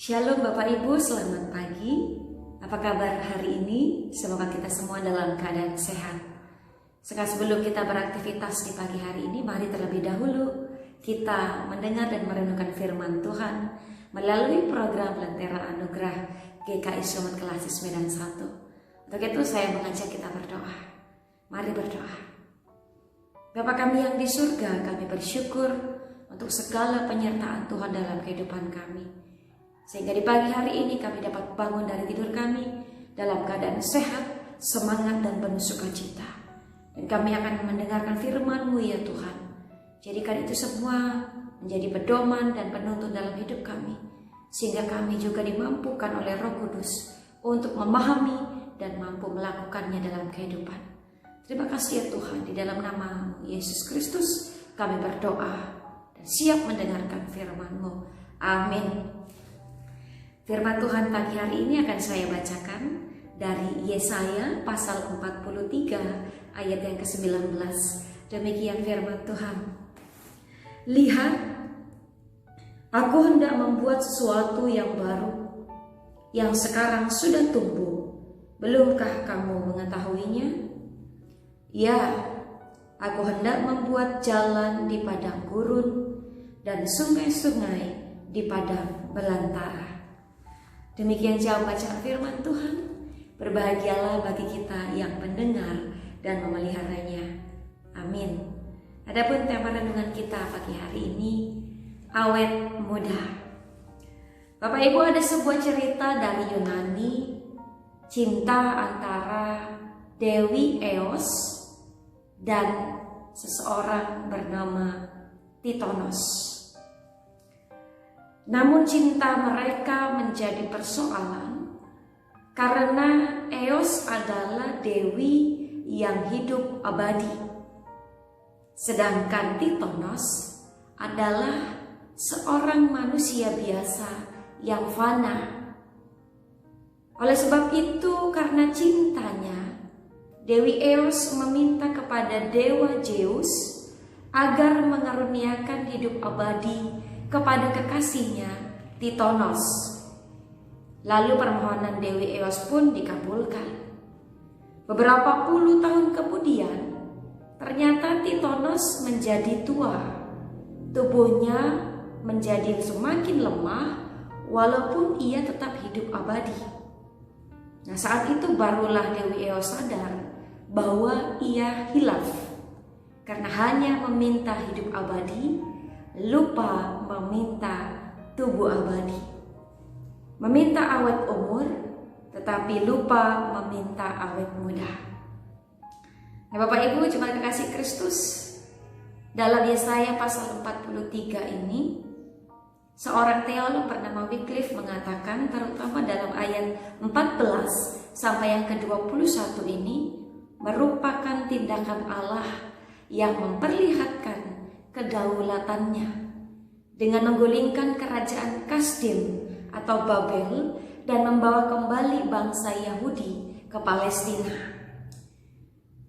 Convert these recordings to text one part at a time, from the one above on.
Shalom Bapak Ibu, selamat pagi. Apa kabar hari ini? Semoga kita semua dalam keadaan sehat. Sebelum kita beraktivitas di pagi hari ini, mari terlebih dahulu kita mendengar dan merenungkan firman Tuhan melalui program Lentera Anugerah GKI Sumet Kelasis Medan 1. Untuk itu saya mengajak kita berdoa. Mari berdoa. Bapa kami yang di surga, kami bersyukur untuk segala penyertaan Tuhan dalam kehidupan kami. Sehingga di pagi hari ini kami dapat bangun dari tidur kami dalam keadaan sehat, semangat dan penuh sukacita. Dan kami akan mendengarkan firman-Mu ya Tuhan. Jadikan itu semua menjadi pedoman dan penuntun dalam hidup kami. Sehingga kami juga dimampukan oleh Roh Kudus untuk memahami dan mampu melakukannya dalam kehidupan. Terima kasih ya Tuhan, di dalam nama Yesus Kristus kami berdoa dan siap mendengarkan firman-Mu. Amin. Firman Tuhan pagi hari ini akan saya bacakan dari Yesaya pasal 43 ayat yang ke-19. Demikian firman Tuhan. Lihat, aku hendak membuat sesuatu yang baru, yang sekarang sudah tumbuh. Belumkah kamu mengetahuinya? Ya, aku hendak membuat jalan di padang gurun dan sungai-sungai di padang belantara. Demikian jauh bacaan firman Tuhan. Berbahagialah bagi kita yang mendengar dan memeliharanya. Amin. Adapun tema renungan kita pagi hari ini, awet muda. Bapak Ibu, ada sebuah cerita dari Yunani, cinta antara Dewi Eos dan seseorang bernama Tithonus. Namun cinta mereka menjadi persoalan karena Eos adalah dewi yang hidup abadi, sedangkan Tithonus adalah seorang manusia biasa yang fana. Oleh sebab itu, karena cintanya, Dewi Eos meminta kepada dewa Zeus agar mengaruniakan hidup abadi kepada kekasihnya Tithonus. Lalu permohonan Dewi Eos pun dikabulkan. Beberapa puluh tahun kemudian, ternyata Tithonus menjadi tua. Tubuhnya menjadi semakin lemah walaupun ia tetap hidup abadi. Nah, saat itu barulah Dewi Eos sadar bahwa ia hilaf karena hanya meminta hidup abadi, lupa meminta tubuh abadi. Meminta awet umur, tetapi lupa meminta awet muda. Nah, Bapak Ibu jemaat kekasih Kristus, dalam Yesaya pasal 43 ini, seorang teolog bernama Wycliffe mengatakan, terutama dalam ayat 14 sampai yang ke-21 ini, merupakan tindakan Allah yang memperlihatkan kedaulatannya dengan menggulingkan kerajaan Kasdim atau Babel dan membawa kembali bangsa Yahudi ke Palestina.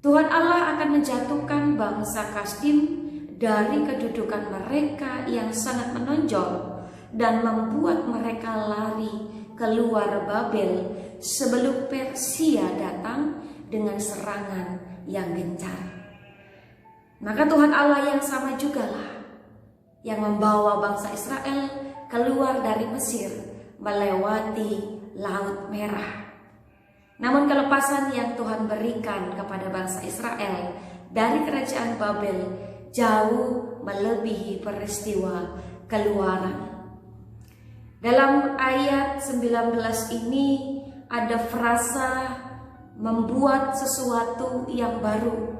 Tuhan Allah akan menjatuhkan bangsa Kasdim dari kedudukan mereka yang sangat menonjol dan membuat mereka lari keluar Babel sebelum Persia datang dengan serangan yang gencar. Maka Tuhan Allah yang sama jugalah yang membawa bangsa Israel keluar dari Mesir melewati Laut Merah. Namun kelepasan yang Tuhan berikan kepada bangsa Israel dari kerajaan Babel jauh melebihi peristiwa keluaran. Dalam ayat 19 ini ada frasa membuat sesuatu yang baru.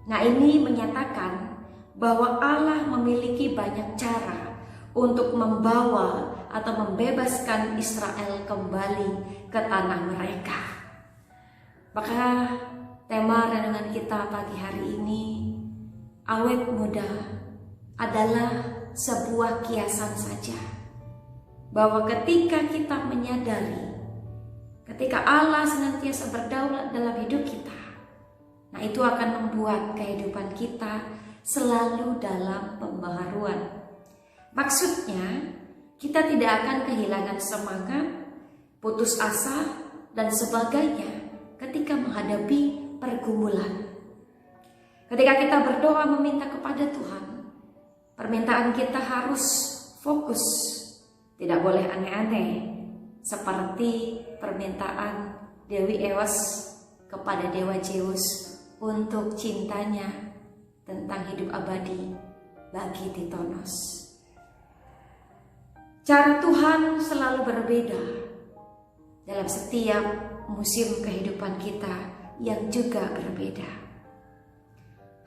Nah, ini menyatakan bahwa Allah memiliki banyak cara untuk membawa atau membebaskan Israel kembali ke tanah mereka. Maka tema renungan kita pagi hari ini, awet muda, adalah sebuah kiasan saja. Bahwa ketika kita menyadari, ketika Allah senantiasa berdaulat dalam hidup kita, nah itu akan membuat kehidupan kita selalu dalam pembaharuan. Maksudnya, kita tidak akan kehilangan semangat, putus asa, dan sebagainya ketika menghadapi pergumulan. Ketika kita berdoa meminta kepada Tuhan, permintaan kita harus fokus, tidak boleh aneh-aneh, seperti permintaan Dewi Ewas kepada Dewa Zeus untuk cintanya tentang hidup abadi bagi Titonos. Cara Tuhan selalu berbeda dalam setiap musim kehidupan kita yang juga berbeda.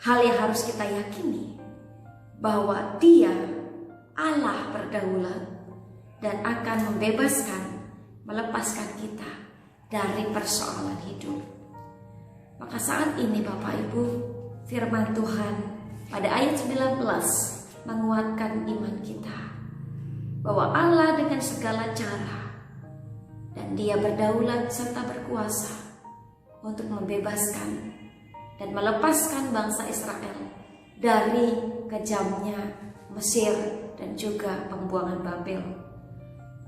Hal yang harus kita yakini bahwa Dia Allah berdaulat dan akan membebaskan, melepaskan kita dari persoalan hidup. Maka saat ini Bapak Ibu, firman Tuhan pada ayat 19 menguatkan iman kita bahwa Allah dengan segala cara dan Dia berdaulat serta berkuasa untuk membebaskan dan melepaskan bangsa Israel dari kejamnya Mesir dan juga pembuangan Babel.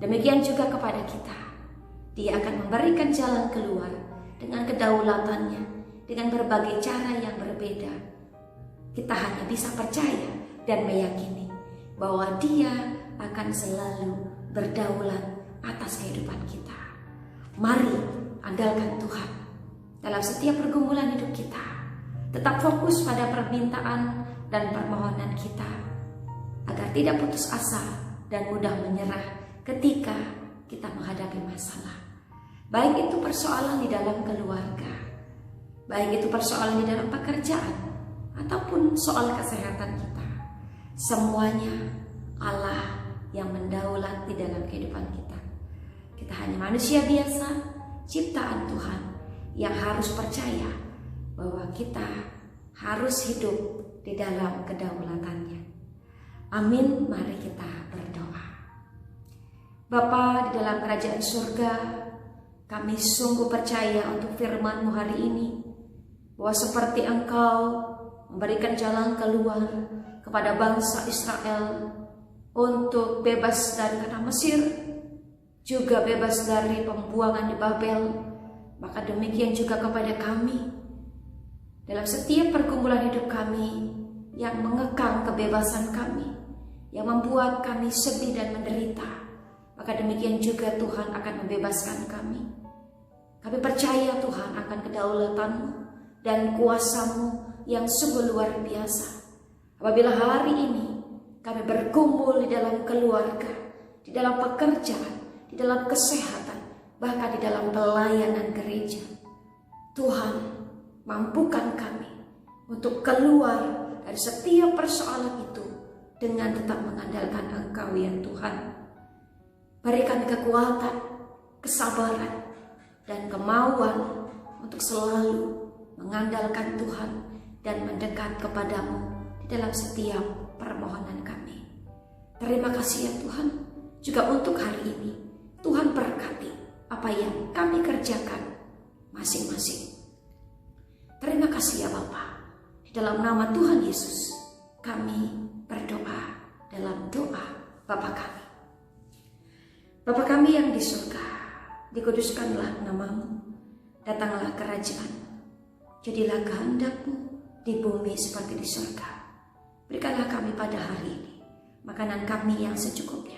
Demikian juga kepada kita, Dia akan memberikan jalan keluar dengan kedaulatannya, dengan berbagai cara yang berbeda. Kita hanya bisa percaya dan meyakini bahwa Dia akan selalu berdaulat atas kehidupan kita. Mari andalkan Tuhan dalam setiap pergumulan hidup kita. Tetap fokus pada permintaan dan permohonan kita agar tidak putus asa dan mudah menyerah ketika kita menghadapi masalah. Baik itu persoalan di dalam keluarga, baik itu persoalan di dalam pekerjaan, ataupun soal kesehatan kita. Semuanya Allah yang mendaulat di dalam kehidupan kita. Kita hanya manusia biasa, ciptaan Tuhan, yang harus percaya bahwa kita harus hidup di dalam kedaulatannya. Amin, mari kita berdoa. Bapa di dalam kerajaan surga, kami sungguh percaya untuk firman-Mu hari ini, bahwa seperti Engkau memberikan jalan keluar kepada bangsa Israel untuk bebas dari tanah Mesir, juga bebas dari pembuangan di Babel, maka demikian juga kepada kami. Dalam setiap pergumulan hidup kami yang mengekang kebebasan kami, yang membuat kami sedih dan menderita, maka demikian juga Tuhan akan membebaskan kami. Kami percaya Tuhan akan kedaulatan-Mu dan kuasa-Mu yang sungguh luar biasa. Apabila hari ini kami berkumpul di dalam keluarga, di dalam pekerjaan, di dalam kesehatan, bahkan di dalam pelayanan gereja, Tuhan mampukan kami untuk keluar dari setiap persoalan itu dengan tetap mengandalkan Engkau ya Tuhan. Berikan kekuatan, kesabaran, dan kemauan untuk selalu mengandalkan Tuhan dan mendekat kepadamu di dalam setiap permohonan kami. Terima kasih ya Tuhan, juga untuk hari ini Tuhan berkati apa yang kami kerjakan masing-masing. Terima kasih ya Bapa. Di dalam nama Tuhan Yesus kami berdoa dalam doa Bapa kami. Bapa kami yang di surga, dikuduskanlah nama-Mu, datanglah kerajaan, jadilah kehendak-Mu di bumi seperti di surga. Berikanlah kami pada hari ini makanan kami yang secukupnya,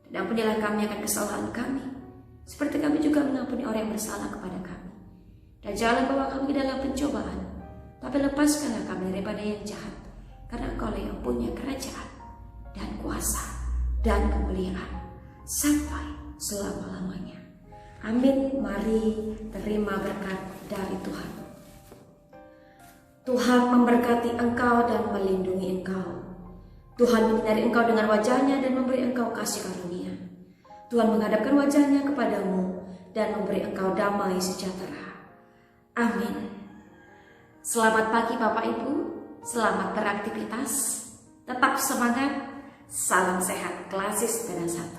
dan ampunilah kami akan kesalahan kami, seperti kami juga mengampuni orang yang bersalah kepada kami. Dan janganlah bawa kami ke dalam pencobaan, tapi lepaskanlah kami daripada yang jahat, karena Engkau yang punya kerajaan dan kuasa dan kemuliaan sampai selama-lamanya. Amin. Mari terima berkat dari Tuhan. Tuhan memberkati engkau dan melindungi engkau. Tuhan menyinari engkau dengan wajah-Nya dan memberi engkau kasih karunia. Tuhan menghadapkan wajah-Nya kepadamu dan memberi engkau damai sejahtera. Amin. Selamat pagi Bapak Ibu, selamat beraktivitas, tetap semangat, salam sehat, Klasis Beda 1.